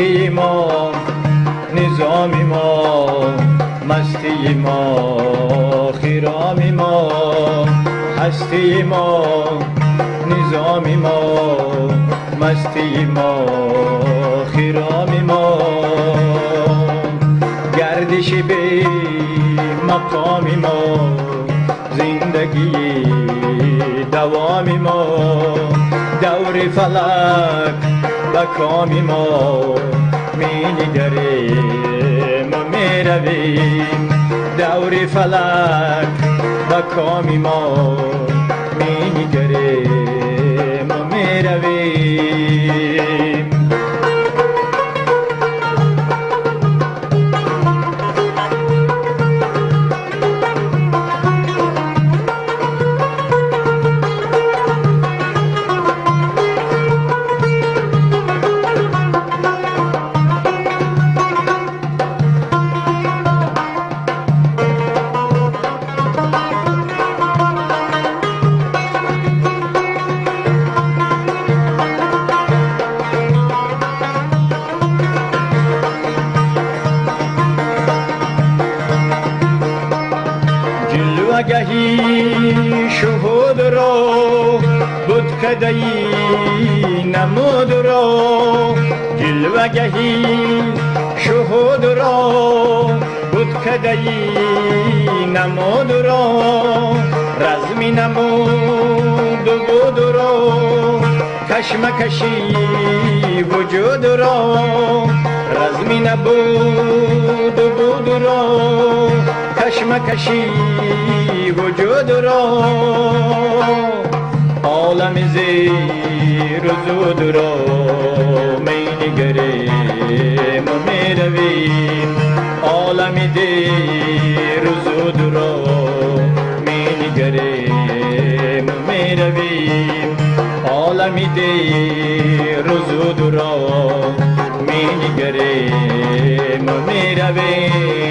هستی ما نظام ما مستی ما خرام ما هستی ما نظام ما مستی ما خرام ما گردش به مقام ما زندگی دوام ما دور فلک به کام ما می نگریم و می رویم دور فلک به کام ما می نگریم و می رویم گهی شهود را بود کدی نمود را جلوه گهی شهود را بود کدی نمود را رزمی نمود بود را کشمکشی وجود را رزمی نبود بود را کشمکشی وجود را عالم زیر و زود را می نگریم و می رویم عالم دیر و زود را می نگریم و می رویم عالم دیر و زود را می نگریم و می رویم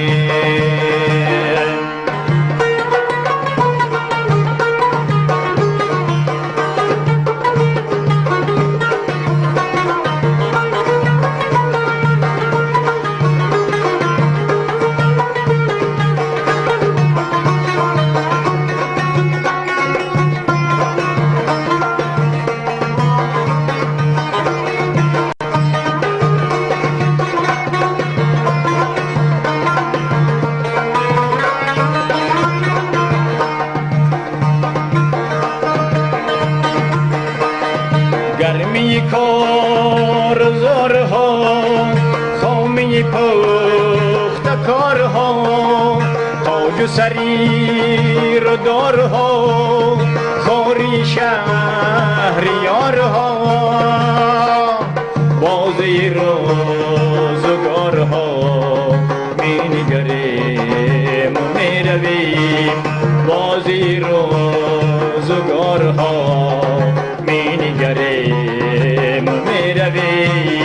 گرمی کارزارها خامی پخت کارها تاج و سریر و دارها خاری شهریارها بازی روزگارها می نگریم و می رویم بازی روزگارها می نگریم و می رویم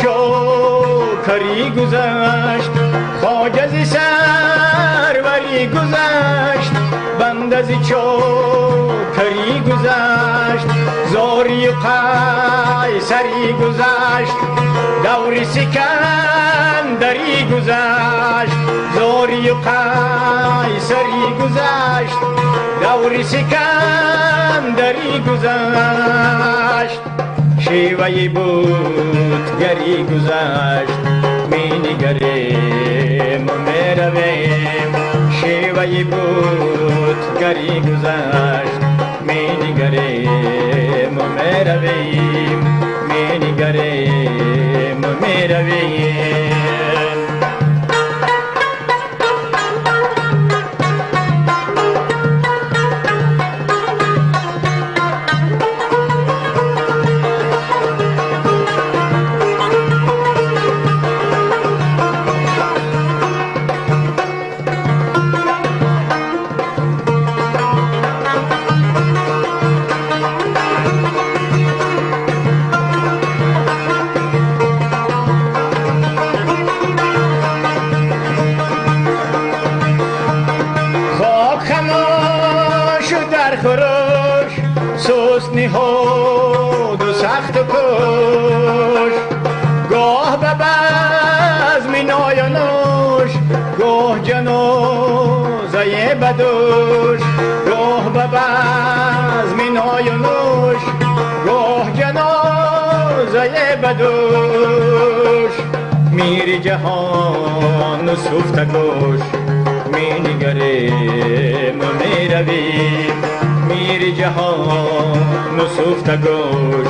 چوکری گذشت خواجه از سروری گذشت بند از چوکری گذشت زاری قیصری گذشت دور سکندری گذشت زاری قیصری گذشت دور سکندری گذشت شیوه بودگری گذشت می نگریم و می رویم شیوه بودگری گذشت می نگریم و می رویم می نگریم و می رویم سست نهاد و سخت کش، گاه به بزم نای و نوش، گاه جنازه بدوش، گاه به بزم نای و نوش، گاه جنازه بدوش. میر جهان و سفته گوش، می نگریم و می رویم. میر جهان و سفته گوش،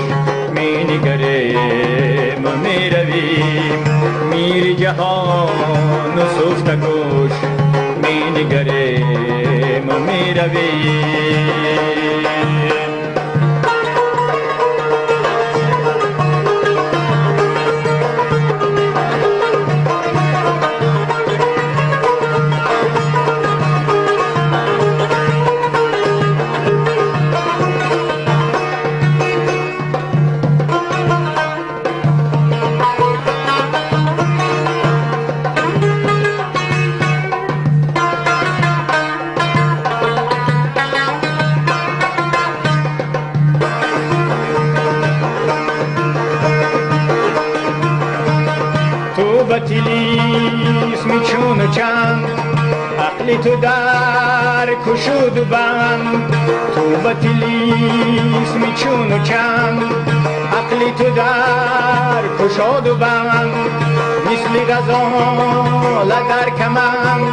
می نگریم و می رویم. میر جهان و سفته گوش، می نگریم و می رویم. بطلیسم چون و چند، عقل تو در کشود و بند. تو بطلیسم چون و چند، عقل تو در کشاد و بند. مثل غزال در کمند،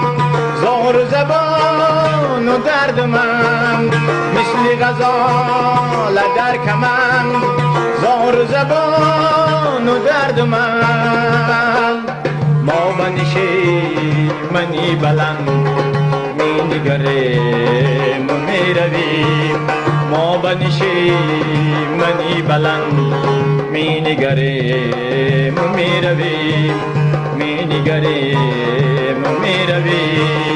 زار و زبان و درد من. مثل غزال در کمند، زار و زبان و درد من. ما بنشیم منی بلند، می نگریم و می رویم. ما بنشیم منی بلند، می نگریم و می رویم. می نگریم و می رویم.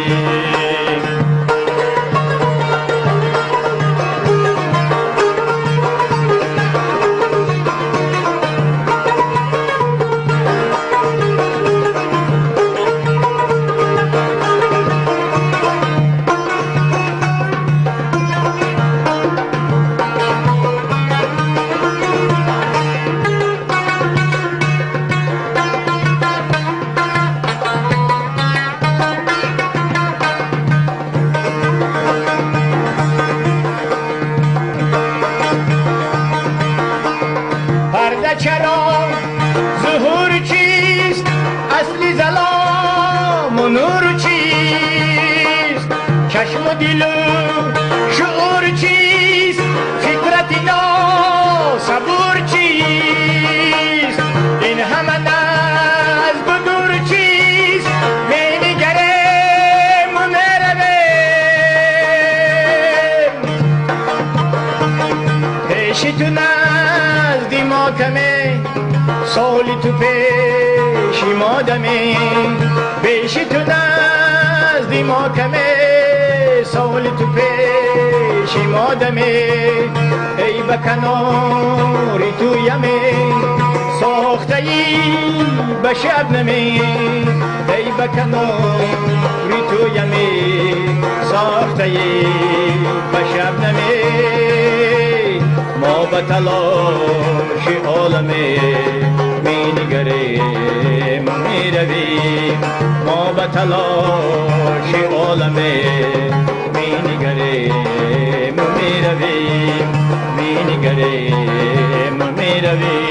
چرا ظهور چیست؟ اصل ظلام و نور چیست؟ چشم و دل و شعور چیست؟ فکرت نا صبور چیست؟ این همه از بدور چیست؟ می نگریم و می رویم. پیش تو نزدی ما کمه، سالی تو پیش ما دمه. پیش تو نزدی ما کمه، سالی تو پیش ما دمه. ای بکناری تو یمه، ساخته ای به شبنمه. ای بکناری تو یمه، ساخته ای به شبنمه. ما به تلاش عالمه می نگریم و می رویم. ما به تلاش عالمه می نگریم و می رویم. می نگریم و می رویم.